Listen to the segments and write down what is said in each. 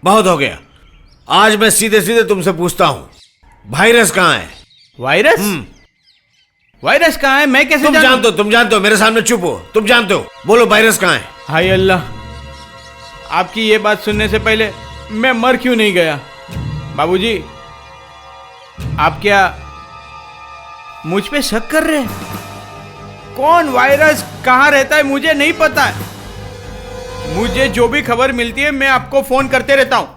बहुत हो गया। आज मैं सीधे सीधे तुमसे पूछता हूँ, वायरस कहाँ है? वायरस? वायरस कहाँ है? मैं कैसे तुम जानते हो, मेरे सामने चुप हो। तुम जानते हो, बोलो वायरस कहाँ है? हाय अल्लाह, आपकी ये बात सुनने से पहले मैं मर क्यों नहीं गया? बाबूजी, आप क्या मुझ पे शक कर रहे हैं? कौन वायरस कहाँ रहता है मुझे नहीं पता है। मुझे जो भी खबर मिलती है मैं आपको फोन करते रहता हूँ।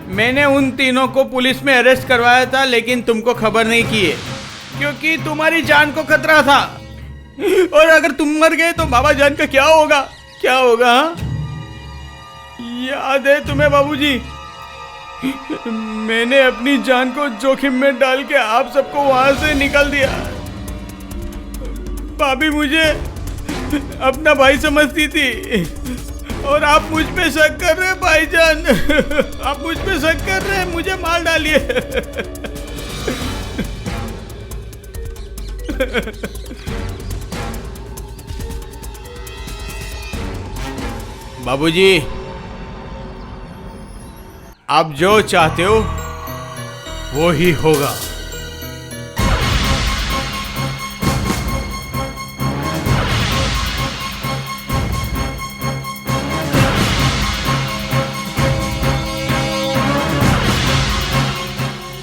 मैंने उन तीनों को पुलिस में अरेस्ट करवाया था, लेकिन तुमको खबर नहीं की है क्योंकि तुम्हारी जान को खतरा था। और अगर तुम मर गए तो बाबा जान का क्या होगा? क्या होगा? हाँ? याद है तुम्हें बाबूजी, मैंने अपनी जान को जोखिम में डाल के आप सबको वहां से निकाल दिया। भाभी मुझे अपना भाई समझती थी और आप मुझ पे शक कर रहे हैं भाईजान। आप मुझ पे शक कर रहे हैं, मुझे मार डालिए। बाबूजी, आप जो चाहते हो वो ही होगा।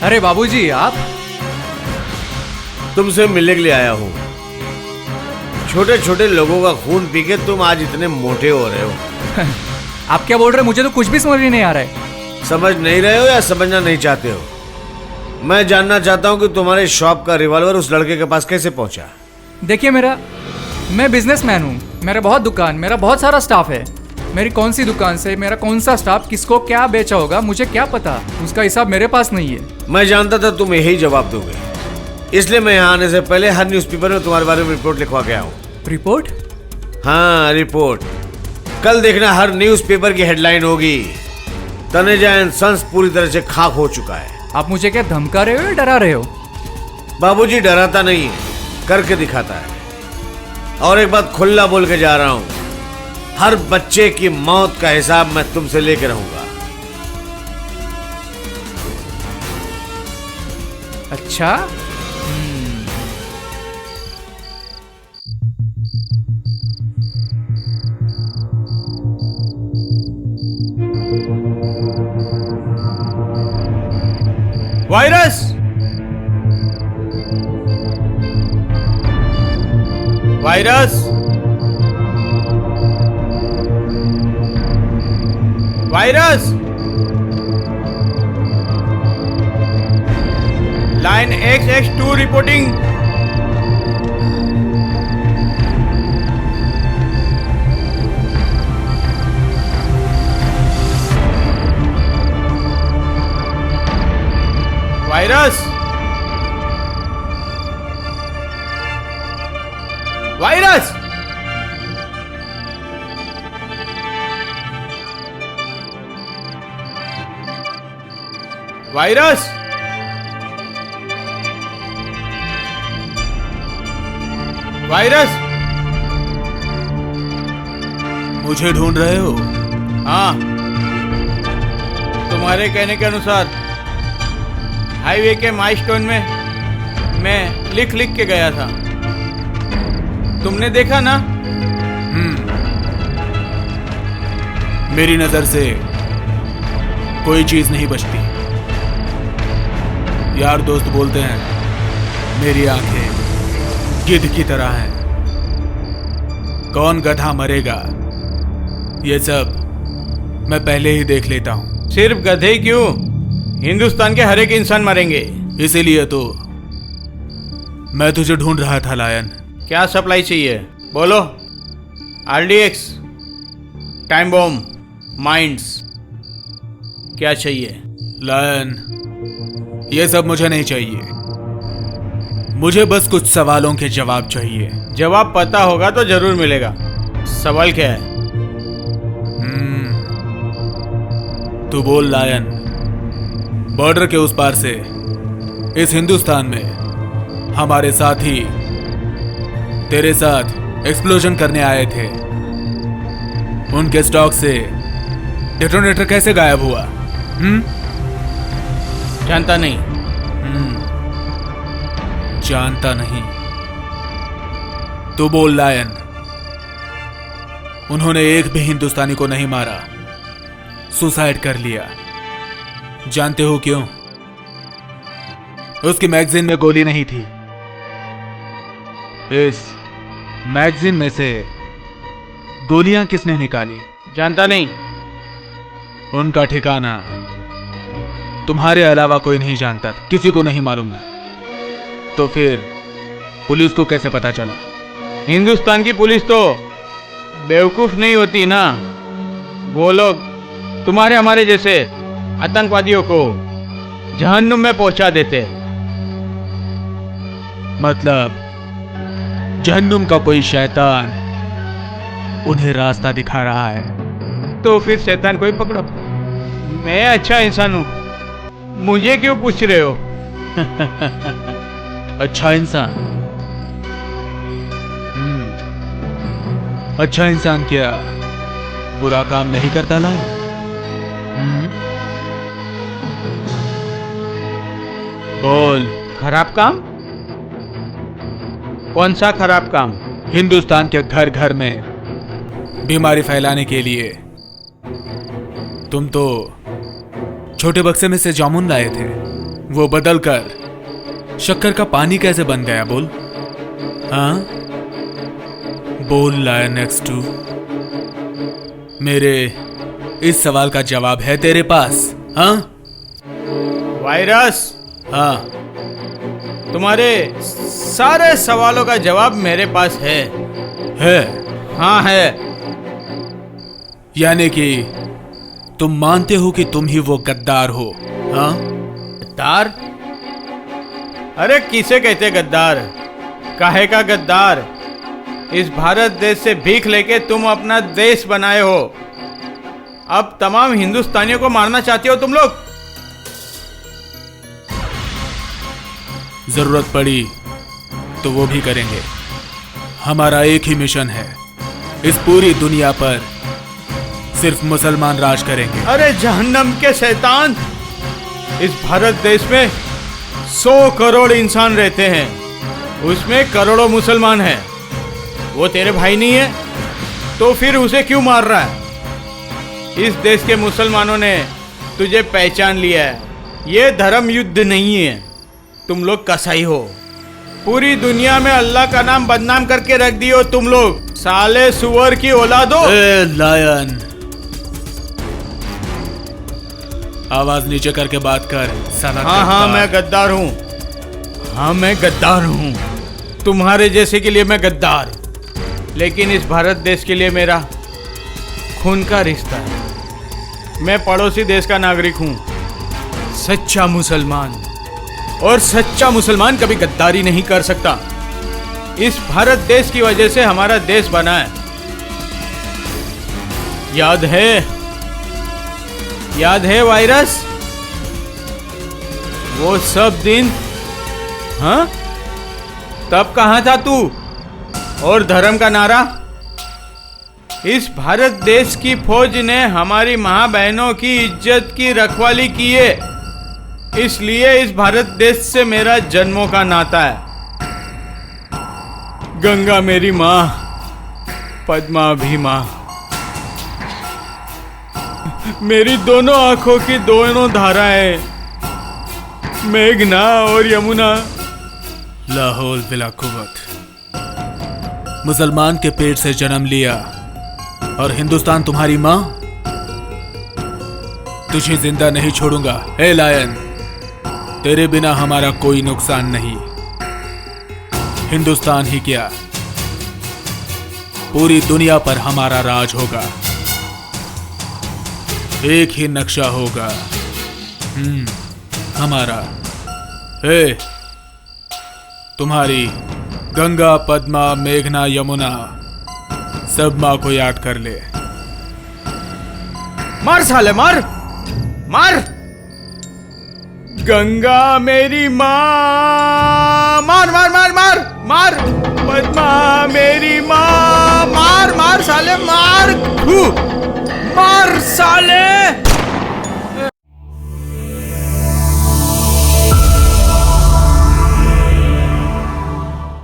अरे बाबूजी, आप? तुमसे मिलने के लिए आया हूँ। छोटे छोटे लोगों का खून पी के तुम आज इतने मोटे हो रहे हो। आप क्या बोल रहे हैं? मुझे तो कुछ भी समझ में नहीं आ रहा है। समझ नहीं रहे हो या समझना नहीं चाहते हो? मैं जानना चाहता हूँ कि तुम्हारे शॉप का रिवॉल्वर उस लड़के के पास कैसे पहुंचा। देखिए, मैं बिजनेसमैन हूँ। मेरा बहुत दुकान, मेरा बहुत सारा स्टाफ है। मेरी कौन सी दुकान से मेरा कौन सा स्टाफ किसको क्या बेचा होगा मुझे क्या पता, उसका हिसाब मेरे पास नहीं है। मैं जानता था तुम यही जवाब दोगे, इसलिए मैं यहाँ आने से पहले हर न्यूज़पेपर में तुम्हारे बारे में रिपोर्ट लिखवा के आया हूँ। रिपोर्ट? हाँ, रिपोर्ट। कल देखना हर न्यूज़पेपर की हेडलाइन होगी, तनेजा एंड सन्स पूरी तरह से खाक हो चुका है। आप मुझे क्या धमका रहे हो या डरा रहे हो? बाबूजी, डराता नहीं है, करके दिखाता है। और एक बात खुल्ला बोल के जा रहा हूँ, हर बच्चे की मौत का हिसाब मैं तुमसे लेकर रहूंगा। अच्छा? Virus! Virus! Virus! Line XX2 reporting. Virus! Virus! Virus! Virus! मुझे ढूंढ रहे हो? हाँ, तुम्हारे कहने के अनुसार हाईवे के माइलस्टोन में मैं लिख लिख के गया था। तुमने देखा ना? मेरी नजर से कोई चीज नहीं बचती। यार दोस्त बोलते हैं मेरी आंखें गिद्ध की तरह हैं। कौन गधा मरेगा ये सब मैं पहले ही देख लेता हूँ। सिर्फ गधे क्यों, हिंदुस्तान के हर एक इंसान मरेंगे। इसीलिए तो मैं तुझे ढूंढ रहा था लायन। क्या सप्लाई चाहिए बोलो? RDX, टाइम बॉम्ब, माइंड्स, क्या चाहिए? लायन, ये सब मुझे नहीं चाहिए। मुझे बस कुछ सवालों के जवाब चाहिए। जवाब पता होगा तो जरूर मिलेगा। सवाल क्या है? तू बोल लायन, बॉर्डर के उस पार से इस हिंदुस्तान में हमारे साथी तेरे साथ एक्सप्लोजन करने आए थे। उनके स्टॉक से डेटोनेटर कैसे गायब हुआ? जानता नहीं। जानता नहीं तो बोल लायन, उन्होंने एक भी हिंदुस्तानी को नहीं मारा, सुसाइड कर लिया। जानते हो क्यों? उसकी मैगजीन में गोली नहीं थी। इस मैगजीन में से गोलियां किसने निकाली? जानता नहीं। उनका ठिकाना तुम्हारे अलावा कोई नहीं जानता, किसी को नहीं मालूम। तो फिर पुलिस को कैसे पता चला? हिंदुस्तान की पुलिस तो बेवकूफ नहीं होती ना। वो लोग तुम्हारे हमारे जैसे आतंकवादियों को जहन्नुम में पहुंचा देते। मतलब जहन्नुम का कोई शैतान उन्हें रास्ता दिखा रहा है। तो फिर शैतान को ही पकड़ो। मैं अच्छा इंसान हूं, मुझे क्यों पूछ रहे हो? अच्छा इंसान? अच्छा इंसान क्या बुरा काम नहीं करता लायन? बोल। खराब काम? कौन सा खराब काम? हिंदुस्तान के घर घर में बीमारी फैलाने के लिए तुम तो छोटे बक्से में से जामुन लाए थे, वो बदल कर शक्कर का पानी कैसे बन गया? बोल। हाँ बोल लायन X2। मेरे इस सवाल का जवाब है तेरे पास? हाँ वायरस, हाँ तुम्हारे सारे सवालों का जवाब मेरे पास है। हाँ है। यानी कि तुम मानते हो कि तुम ही वो गद्दार हो? हाँ गद्दार? अरे किसे कहते गद्दार? काहे का गद्दार? इस भारत देश से भीख लेके तुम अपना देश बनाए हो, अब तमाम हिंदुस्तानियों को मारना चाहते हो तुम लोग। जरूरत पड़ी तो वो भी करेंगे। हमारा एक ही मिशन है, इस पूरी दुनिया पर सिर्फ मुसलमान राज करेंगे। अरे जहन्नम के शैतान, इस भारत देश में 100 करोड़ इंसान रहते हैं, उसमें करोड़ों मुसलमान हैं। वो तेरे भाई नहीं है तो फिर उसे क्यों मार रहा है? इस देश के मुसलमानों ने तुझे पहचान लिया है। ये धर्म युद्ध नहीं है, तुम लोग कसाई हो। पूरी दुनिया में अल्लाह का नाम बदनाम करके रख दियो तुम लोग, साले सुअर की औलादो। ए लायन, आवाज नीचे करके बात कर साला। हाँ मैं गद्दार हूँ। हाँ मैं गद्दार हूँ, तुम्हारे जैसे के लिए मैं गद्दार, लेकिन इस भारत देश के लिए मेरा खून का रिश्ता है। मैं पड़ोसी देश का नागरिक हूँ, सच्चा मुसलमान, और सच्चा मुसलमान कभी गद्दारी नहीं कर सकता। इस भारत देश की वजह से हमारा देश बना है। याद है वायरस, वो सब दिन? हाँ तब कहाँ था तू? और धर्म का नारा? इस भारत देश की फौज ने हमारी मां बहनों की इज्जत की रखवाली की है, इसलिए इस भारत देश से मेरा जन्मों का नाता है। गंगा मेरी माँ, पद्मा भी माँ, मेरी दोनों आंखों की दोनों धाराएं, मेघना और यमुना। लाहौल बिला कुव्वत। मुसलमान के पेट से जन्म लिया और हिंदुस्तान तुम्हारी माँ? तुझे जिंदा नहीं छोड़ूंगा। हे लायन, तेरे बिना हमारा कोई नुकसान नहीं। हिंदुस्तान ही क्या, पूरी दुनिया पर हमारा राज होगा, एक ही नक्शा होगा हमारा। हे, तुम्हारी गंगा, पद्मा, मेघना, यमुना सब माँ को याद कर ले। मार साले, मार मार। गंगा मेरी माँ, मार मार मार मार मार। पद्मा मेरी माँ, मार मार साले मार। मार साले।